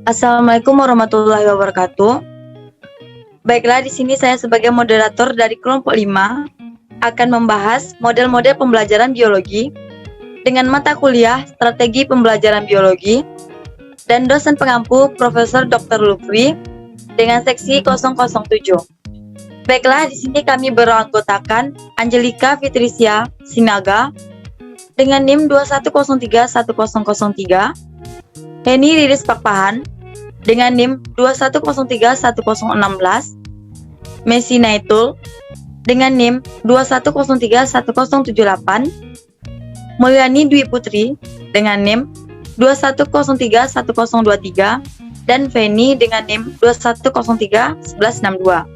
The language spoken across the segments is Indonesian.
Assalamualaikum warahmatullahi wabarakatuh. Baiklah, di sini saya sebagai moderator dari kelompok 5 akan membahas model-model pembelajaran biologi dengan mata kuliah Strategi Pembelajaran Biologi dan dosen pengampu Profesor Dr. Lutfi dengan seksi 007. Baiklah, di sini kami beranggotakan Angelika Fitricia Sinaga dengan NIM 21031003, Heni Riris Pakpahan dengan NIM 21031016, Messi Naitul dengan NIM 21031078, Mulyani Dwi Putri dengan NIM 21031023, dan Feni dengan NIM 21031162.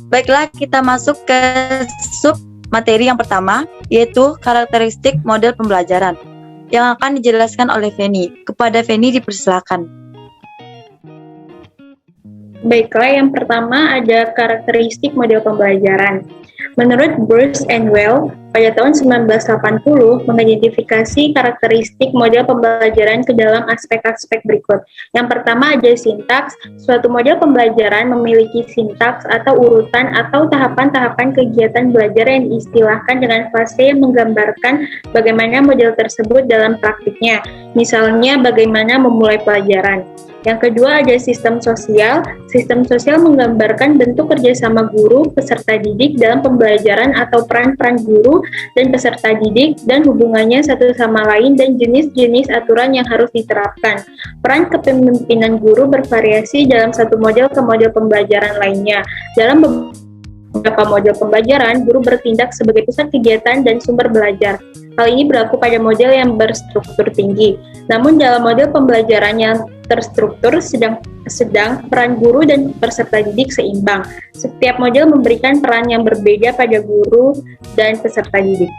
Baiklah, kita masuk ke sub materi yang pertama, yaitu karakteristik model pembelajaran yang akan dijelaskan oleh Feni. Kepada Feni dipersilakan. Baiklah, yang pertama ada karakteristik model pembelajaran. Menurut Bruce and Well, pada tahun 1980 mengidentifikasi karakteristik model pembelajaran ke dalam aspek-aspek berikut. Yang pertama ada sintaks. Suatu model pembelajaran memiliki sintaks atau urutan atau tahapan-tahapan kegiatan belajar yang diistilahkan dengan fase yang menggambarkan bagaimana model tersebut dalam praktiknya. Misalnya bagaimana memulai pelajaran. Yang kedua ada sistem sosial. Sistem sosial menggambarkan bentuk kerjasama guru, peserta didik dalam pembelajaran atau peran-peran guru dan peserta didik dan hubungannya satu sama lain dan jenis-jenis aturan yang harus diterapkan. Peran kepemimpinan guru bervariasi dalam satu model ke model pembelajaran lainnya. Dalam beberapa model pembelajaran, guru bertindak sebagai pusat kegiatan dan sumber belajar. Hal ini berlaku pada model yang berstruktur tinggi. Namun dalam model pembelajaran yang terstruktur sedang peran guru dan peserta didik seimbang. Setiap model memberikan peran yang berbeda pada guru dan peserta didik.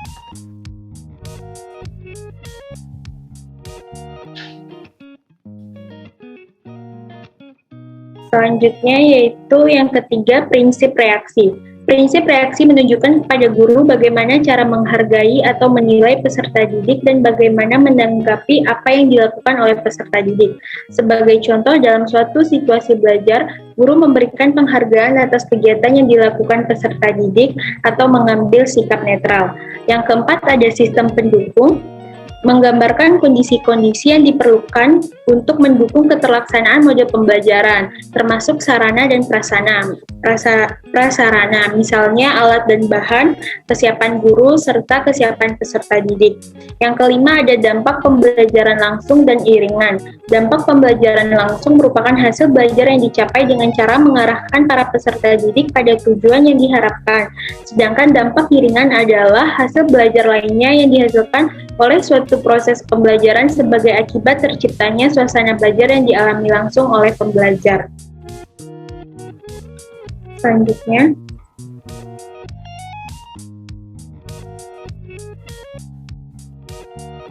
Selanjutnya yaitu yang ketiga, prinsip reaksi. Prinsip reaksi menunjukkan kepada guru bagaimana cara menghargai atau menilai peserta didik dan bagaimana menanggapi apa yang dilakukan oleh peserta didik. Sebagai contoh, dalam suatu situasi belajar, guru memberikan penghargaan atas kegiatan yang dilakukan peserta didik atau mengambil sikap netral. Yang keempat ada sistem pendukung, menggambarkan kondisi-kondisi yang diperlukan untuk mendukung keterlaksanaan model pembelajaran, termasuk sarana dan prasarana, misalnya alat dan bahan, kesiapan guru, serta kesiapan peserta didik. Yang kelima ada dampak pembelajaran langsung dan iringan. Dampak pembelajaran langsung merupakan hasil belajar yang dicapai dengan cara mengarahkan para peserta didik pada tujuan yang diharapkan. Sedangkan dampak iringan adalah hasil belajar lainnya yang dihasilkan oleh suatu proses pembelajaran sebagai akibat terciptanya suasana belajar yang dialami langsung oleh pembelajar. Selanjutnya,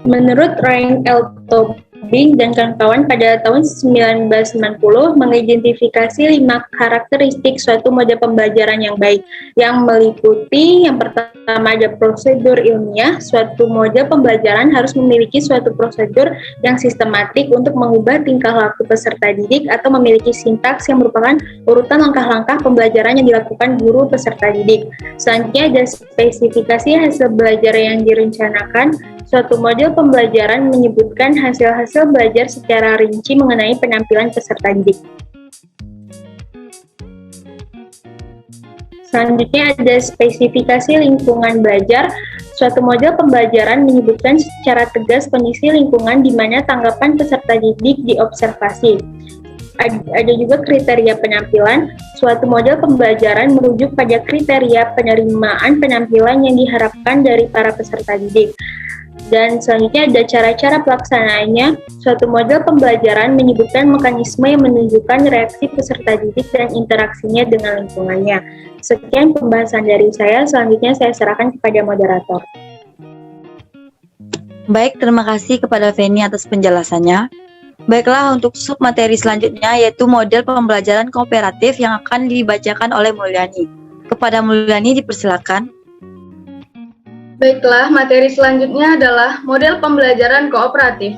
menurut Ryan L. Tobin dan kawan-kawan pada tahun 1990 mengidentifikasi 5 karakteristik suatu model pembelajaran yang baik, yang meliputi yang pertama ada prosedur ilmiah. Suatu model pembelajaran harus memiliki suatu prosedur yang sistematik untuk mengubah tingkah laku peserta didik atau memiliki sintaks yang merupakan urutan langkah-langkah pembelajaran yang dilakukan guru peserta didik. Selanjutnya ada spesifikasi hasil belajar yang direncanakan. Suatu model pembelajaran menyebutkan hasil-hasil belajar secara rinci mengenai penampilan peserta didik. Selanjutnya ada spesifikasi lingkungan belajar. Suatu model pembelajaran menyebutkan secara tegas kondisi lingkungan di mana tanggapan peserta didik diobservasi. Ada juga kriteria penampilan. Suatu model pembelajaran merujuk pada kriteria penerimaan penampilan yang diharapkan dari para peserta didik. Dan selanjutnya ada cara-cara pelaksanaannya. Suatu model pembelajaran menyebutkan mekanisme yang menunjukkan reaksi peserta didik dan interaksinya dengan lingkungannya. Sekian pembahasan dari saya, selanjutnya saya serahkan kepada moderator. Baik, terima kasih kepada Feni atas penjelasannya. Baiklah, untuk sub materi selanjutnya yaitu model pembelajaran kooperatif yang akan dibacakan oleh Mulyani. Kepada Mulyani dipersilakan. Baiklah, materi selanjutnya adalah model pembelajaran kooperatif.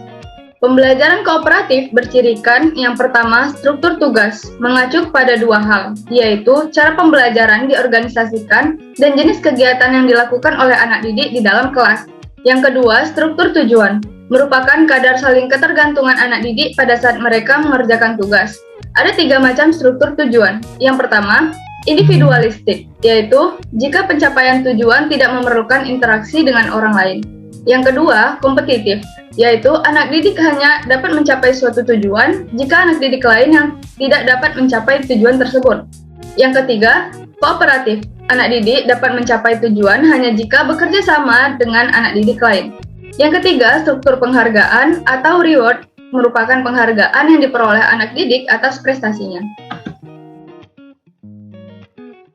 Pembelajaran kooperatif bercirikan yang pertama struktur tugas, mengacu pada dua hal, yaitu cara pembelajaran diorganisasikan dan jenis kegiatan yang dilakukan oleh anak didik di dalam kelas. Yang kedua, struktur tujuan, merupakan kadar saling ketergantungan anak didik pada saat mereka mengerjakan tugas. Ada 3 macam struktur tujuan. Yang pertama, individualistik, yaitu jika pencapaian tujuan tidak memerlukan interaksi dengan orang lain. Yang kedua, kompetitif, yaitu anak didik hanya dapat mencapai suatu tujuan jika anak didik lain yang tidak dapat mencapai tujuan tersebut. Yang ketiga, kooperatif, anak didik dapat mencapai tujuan hanya jika bekerja sama dengan anak didik lain. Yang ketiga, struktur penghargaan atau reward, merupakan penghargaan yang diperoleh anak didik atas prestasinya.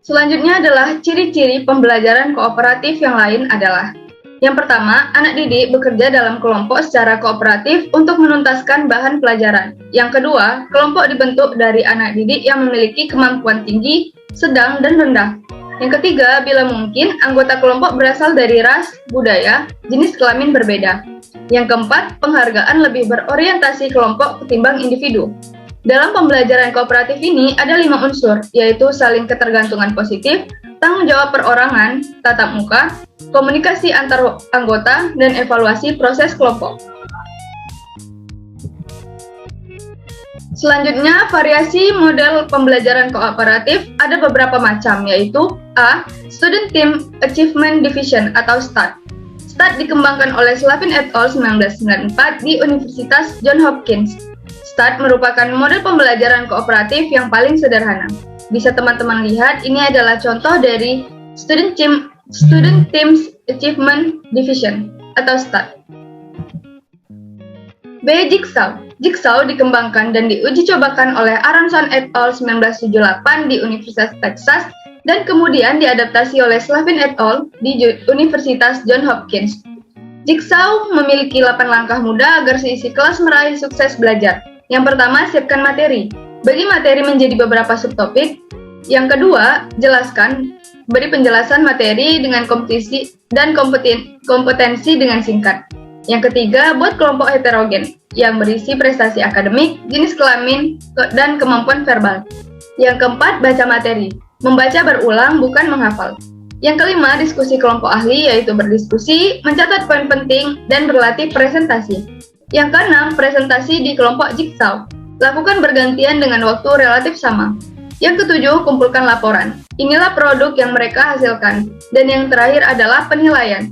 Selanjutnya adalah ciri-ciri pembelajaran kooperatif yang lain adalah: yang pertama, anak didik bekerja dalam kelompok secara kooperatif untuk menuntaskan bahan pelajaran. Yang kedua, kelompok dibentuk dari anak didik yang memiliki kemampuan tinggi, sedang, dan rendah. Yang ketiga, bila mungkin, anggota kelompok berasal dari ras, budaya, jenis kelamin berbeda. Yang keempat, penghargaan lebih berorientasi kelompok ketimbang individu. Dalam pembelajaran kooperatif ini ada 5 unsur, yaitu saling ketergantungan positif, tanggung jawab perorangan, tatap muka, komunikasi antar anggota, dan evaluasi proses kelompok. Selanjutnya, variasi model pembelajaran kooperatif ada beberapa macam, yaitu A. Student Team Achievement Division atau STAD. STAD dikembangkan oleh Slavin et al. 1994 di Universitas Johns Hopkins. STAD merupakan model pembelajaran kooperatif yang paling sederhana. Bisa teman-teman lihat, ini adalah contoh dari Student Teams Achievement Division atau STAD. B. Jigsaw. Jigsaw dikembangkan dan diuji cobakan oleh Aronson et al. 1978 di Universitas Texas dan kemudian diadaptasi oleh Slavin et al. Di Universitas Johns Hopkins. Jigsaw memiliki 8 langkah mudah agar seisi kelas meraih sukses belajar. Yang pertama, siapkan materi. Bagi materi menjadi beberapa subtopik. Yang kedua, jelaskan. Beri penjelasan materi dengan kompetensi dan kompetensi dengan singkat. Yang ketiga, buat kelompok heterogen yang berisi prestasi akademik, jenis kelamin, dan kemampuan verbal. Yang keempat, baca materi. Membaca berulang, bukan menghafal. Yang kelima, diskusi kelompok ahli, yaitu berdiskusi, mencatat poin penting, dan berlatih presentasi. Yang keenam, presentasi di kelompok Jigsaw. Lakukan bergantian dengan waktu relatif sama. Yang ketujuh, kumpulkan laporan. Inilah produk yang mereka hasilkan. Dan yang terakhir adalah penilaian.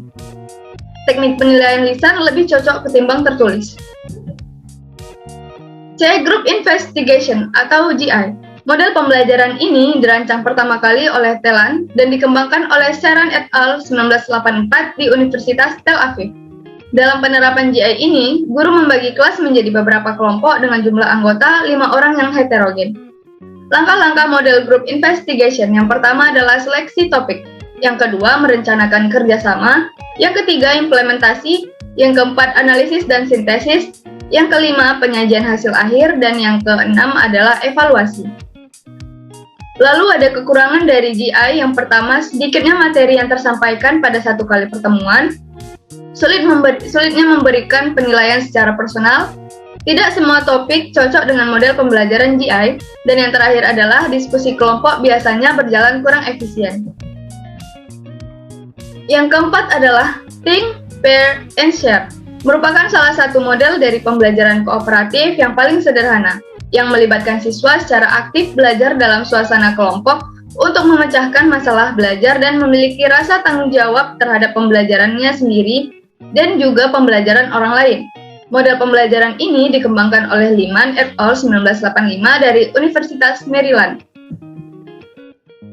Teknik penilaian lisan lebih cocok ketimbang tertulis. C. Group Investigation atau GI. Model pembelajaran ini dirancang pertama kali oleh Telan dan dikembangkan oleh Sharon et al. 1984 di Universitas Tel Aviv. Dalam penerapan GI ini, guru membagi kelas menjadi beberapa kelompok dengan jumlah anggota 5 orang yang heterogen. Langkah-langkah model group investigation yang pertama adalah seleksi topik, yang kedua merencanakan kerjasama, yang ketiga implementasi, yang keempat analisis dan sintesis, yang kelima penyajian hasil akhir, dan yang keenam adalah evaluasi. Lalu ada kekurangan dari GI. Yang pertama, sedikitnya materi yang tersampaikan pada satu kali pertemuan, sulitnya memberikan penilaian secara personal, tidak semua topik cocok dengan model pembelajaran GI, dan yang terakhir adalah diskusi kelompok biasanya berjalan kurang efisien. Yang keempat adalah Think, Pair, and Share, merupakan salah satu model dari pembelajaran kooperatif yang paling sederhana, yang melibatkan siswa secara aktif belajar dalam suasana kelompok untuk memecahkan masalah belajar dan memiliki rasa tanggung jawab terhadap pembelajarannya sendiri dan juga pembelajaran orang lain. Model pembelajaran ini dikembangkan oleh Lyman et al. 1985 dari Universitas Maryland.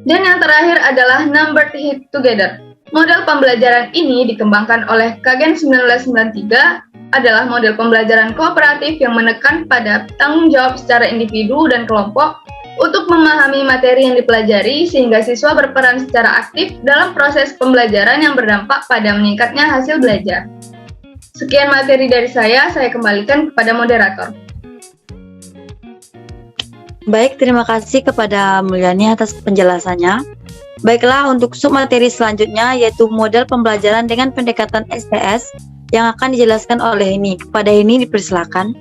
Dan yang terakhir adalah Numbered Hit Together. Model pembelajaran ini dikembangkan oleh Kagan 1993, adalah model pembelajaran kooperatif yang menekan pada tanggung jawab secara individu dan kelompok untuk memahami materi yang dipelajari sehingga siswa berperan secara aktif dalam proses pembelajaran yang berdampak pada meningkatnya hasil belajar. Sekian materi dari saya kembalikan kepada moderator. Baik, terima kasih kepada Mulyani atas penjelasannya. Baiklah, untuk submateri selanjutnya yaitu model pembelajaran dengan pendekatan STS. yang akan dijelaskan oleh Heni. Kepada Heni dipersilakan.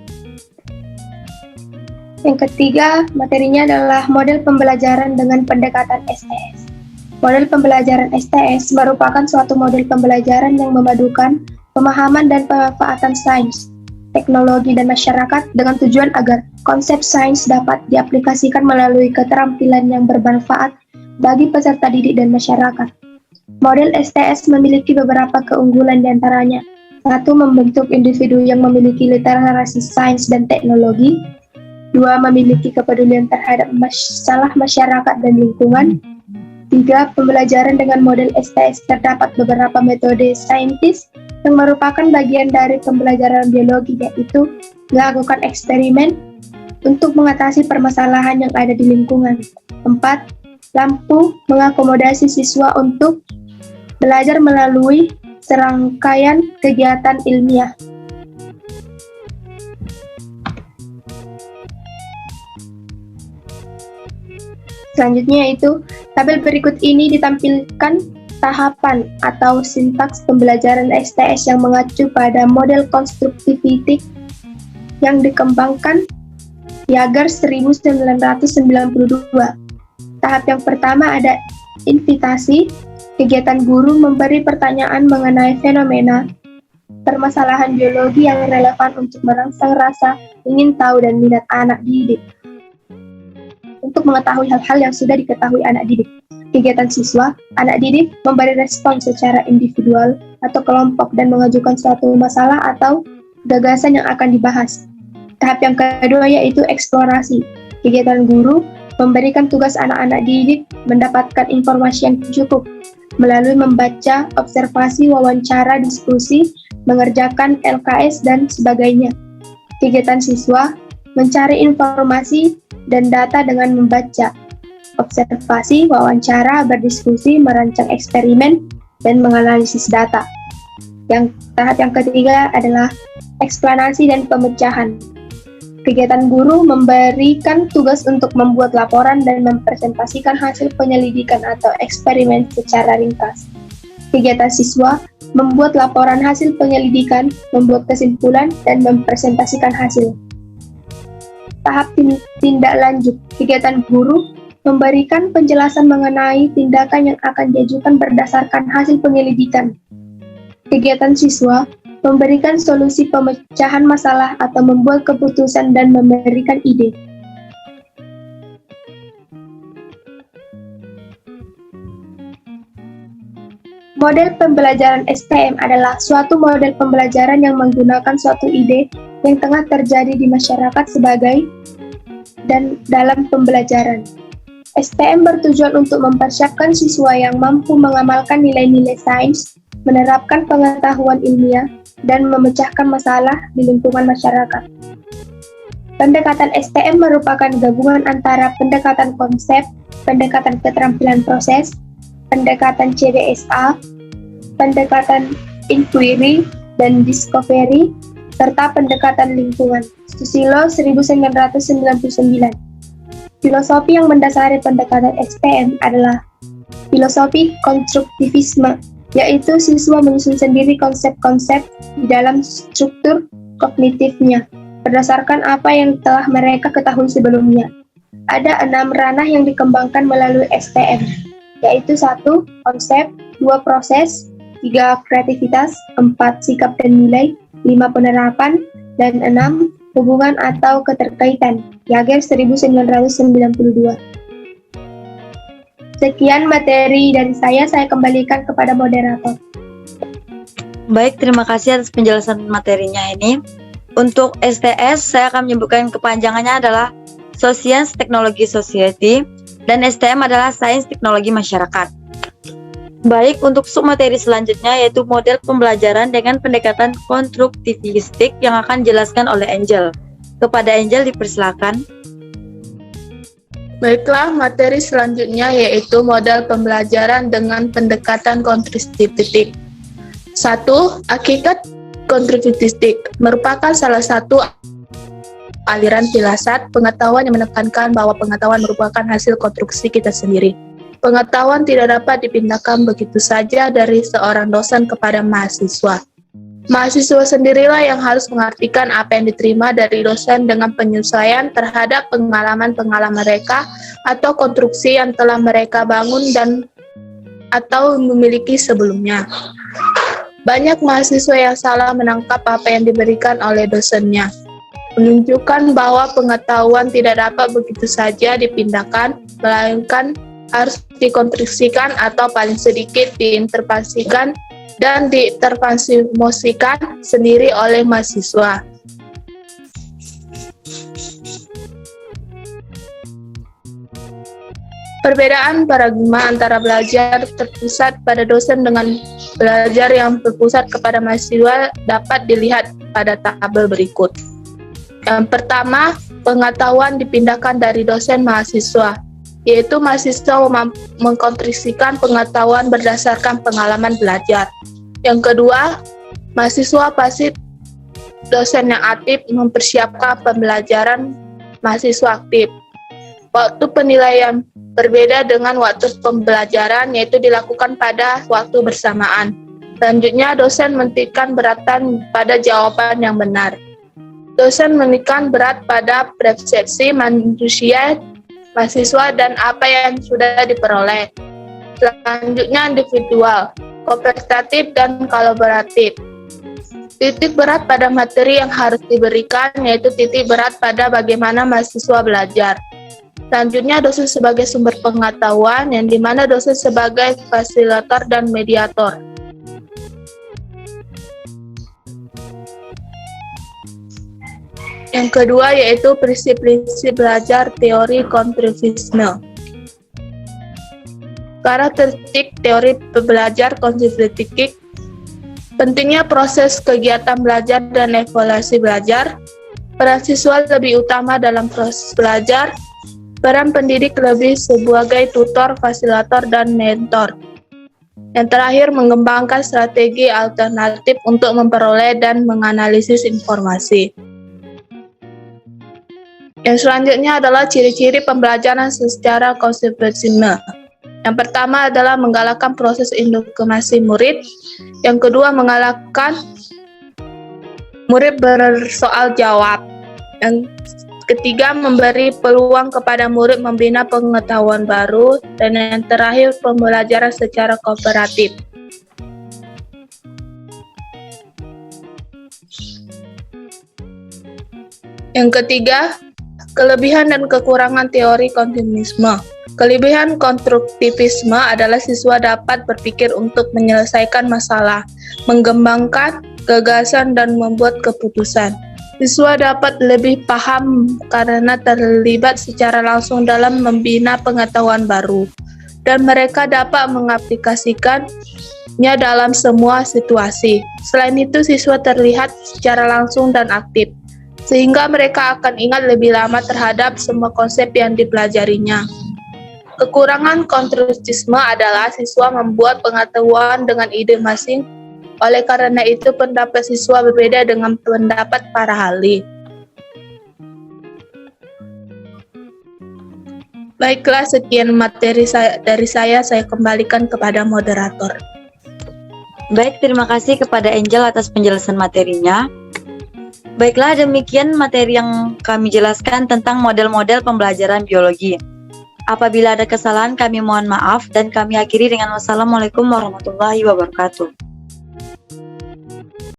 Yang ketiga, materinya adalah model pembelajaran dengan pendekatan STS. Model pembelajaran STS merupakan suatu model pembelajaran yang memadukan pemahaman dan pemanfaatan sains, teknologi, dan masyarakat dengan tujuan agar konsep sains dapat diaplikasikan melalui keterampilan yang bermanfaat bagi peserta didik dan masyarakat. Model STS memiliki beberapa keunggulan diantaranya. 1. Membentuk individu yang memiliki literasi sains dan teknologi. 2. Memiliki kepedulian terhadap masalah masyarakat dan lingkungan. 3. Pembelajaran dengan model STS terdapat beberapa metode saintis yang merupakan bagian dari pembelajaran biologi, yaitu melakukan eksperimen untuk mengatasi permasalahan yang ada di lingkungan. 4. Mampu mengakomodasi siswa untuk belajar melalui serangkaian kegiatan ilmiah. Selanjutnya yaitu tabel berikut ini ditampilkan tahapan atau sintaks pembelajaran STS yang mengacu pada model konstruktivitik yang dikembangkan Jaeger 1992. Tahap yang pertama ada invitasi. Kegiatan guru memberi pertanyaan mengenai fenomena permasalahan biologi yang relevan untuk merangsang rasa ingin tahu dan minat anak didik. Untuk mengetahui hal-hal yang sudah diketahui anak didik. Kegiatan siswa, anak didik memberi respon secara individual atau kelompok dan mengajukan suatu masalah atau gagasan yang akan dibahas. Tahap yang kedua yaitu eksplorasi. Kegiatan guru memberikan tugas anak-anak didik mendapatkan informasi yang cukup melalui membaca, observasi, wawancara, diskusi, mengerjakan LKS, dan sebagainya. Kegiatan siswa mencari informasi dan data dengan membaca, observasi, wawancara, berdiskusi, merancang eksperimen, dan menganalisis data. Tahap yang ketiga adalah eksplanasi dan pemecahan. Kegiatan guru memberikan tugas untuk membuat laporan dan mempresentasikan hasil penyelidikan atau eksperimen secara ringkas. Kegiatan siswa membuat laporan hasil penyelidikan, membuat kesimpulan, dan mempresentasikan hasil. Tahap tindak lanjut. Kegiatan guru memberikan penjelasan mengenai tindakan yang akan diajukan berdasarkan hasil penyelidikan. Kegiatan siswa memberikan solusi pemecahan masalah atau membuat keputusan dan memberikan ide. Model pembelajaran STM adalah suatu model pembelajaran yang menggunakan suatu ide yang tengah terjadi di masyarakat sebagai dan dalam pembelajaran. STM bertujuan untuk mempersiapkan siswa yang mampu mengamalkan nilai-nilai sains, menerapkan pengetahuan ilmiah, dan memecahkan masalah di lingkungan masyarakat. Pendekatan STM merupakan gabungan antara pendekatan konsep, pendekatan keterampilan proses, pendekatan CBSA, pendekatan inquiry dan discovery, serta pendekatan lingkungan. Susilo 1999. Filosofi yang mendasari pendekatan STM adalah filosofi konstruktivisme, yaitu siswa menyusun sendiri konsep-konsep di dalam struktur kognitifnya, berdasarkan apa yang telah mereka ketahui sebelumnya. Ada 6 ranah yang dikembangkan melalui STM, yaitu 1. Konsep, 2. Proses, 3. Kreativitas, 4. Sikap dan nilai, 5. Penerapan, dan 6. Hubungan atau keterkaitan, Jaeger 1992. Sekian materi dari saya kembalikan kepada moderator. Baik, terima kasih atas penjelasan materinya ini. Untuk STS, saya akan menyebutkan kepanjangannya adalah Science Technology Society, dan STM adalah Sains Teknologi Masyarakat. Baik, untuk submateri selanjutnya yaitu model pembelajaran dengan pendekatan konstruktivistik yang akan dijelaskan oleh Angel. Kepada Angel dipersilakan. Baiklah, materi selanjutnya yaitu model pembelajaran dengan pendekatan konstruktivistik. 1. Hakikat konstruktivistik merupakan salah satu aliran filsafat pengetahuan yang menekankan bahwa pengetahuan merupakan hasil konstruksi kita sendiri. Pengetahuan tidak dapat dipindahkan begitu saja dari seorang dosen kepada mahasiswa. Mahasiswa sendirilah yang harus mengartikan apa yang diterima dari dosen dengan penyesuaian terhadap pengalaman-pengalaman mereka atau konstruksi yang telah mereka bangun dan atau memiliki sebelumnya. Banyak mahasiswa yang salah menangkap apa yang diberikan oleh dosennya, menunjukkan bahwa pengetahuan tidak dapat begitu saja dipindahkan, melainkan harus dikonstruksikan atau paling sedikit diinterpretasikan dan ditertransmosikan sendiri oleh mahasiswa. Perbedaan paradigma antara belajar terpusat pada dosen dengan belajar yang berpusat kepada mahasiswa dapat dilihat pada tabel berikut. Yang pertama, pengetahuan dipindahkan dari dosen mahasiswa, yaitu mahasiswa mengkonstruksikan pengetahuan berdasarkan pengalaman belajar. Yang kedua, mahasiswa pasif, dosen yang aktif mempersiapkan pembelajaran mahasiswa aktif. Waktu penilaian berbeda dengan waktu pembelajaran, yaitu dilakukan pada waktu bersamaan. Selanjutnya, dosen menitikkan beratan pada jawaban yang benar. Dosen menitikkan berat pada persepsi manusia, mahasiswa, dan apa yang sudah diperoleh. Selanjutnya, individual, kooperatif, dan kolaboratif. Titik berat pada materi yang harus diberikan, yaitu titik berat pada bagaimana mahasiswa belajar. Selanjutnya, dosen sebagai sumber pengetahuan, yang dimana dosen sebagai fasilitator dan mediator. Yang kedua yaitu prinsip-prinsip belajar teori konstruktivisme. Karakteristik teori belajar konstruktif. Pentingnya proses kegiatan belajar dan evaluasi belajar. Peran siswa lebih utama dalam proses belajar. Peran pendidik lebih sebagai tutor, fasilitator, dan mentor. Yang terakhir, mengembangkan strategi alternatif untuk memperoleh dan menganalisis informasi. Yang selanjutnya adalah ciri-ciri pembelajaran secara konstruktivisme. Yang pertama adalah menggalakkan proses edukasi murid. Yang kedua, menggalakkan murid bersoal jawab. Yang ketiga, memberi peluang kepada murid membina pengetahuan baru. Dan yang terakhir, pembelajaran secara kooperatif. Yang ketiga, kelebihan dan kekurangan teori konstruktivisme. Kelebihan konstruktivisme adalah siswa dapat berpikir untuk menyelesaikan masalah, mengembangkan gagasan, dan membuat keputusan. Siswa dapat lebih paham karena terlibat secara langsung dalam membina pengetahuan baru, dan mereka dapat mengaplikasikannya dalam semua situasi. Selain itu, siswa terlihat secara langsung dan aktif, sehingga mereka akan ingat lebih lama terhadap semua konsep yang dipelajarinya. Kekurangan konstruktivisme adalah siswa membuat pengetahuan dengan ide masing. Oleh karena itu, pendapat siswa berbeda dengan pendapat para ahli. Baiklah, sekian materi dari saya kembalikan kepada moderator. Baik, terima kasih kepada Angel atas penjelasan materinya. Baiklah, demikian materi yang kami jelaskan tentang model-model pembelajaran biologi. Apabila ada kesalahan, kami mohon maaf dan kami akhiri dengan wassalamualaikum warahmatullahi wabarakatuh.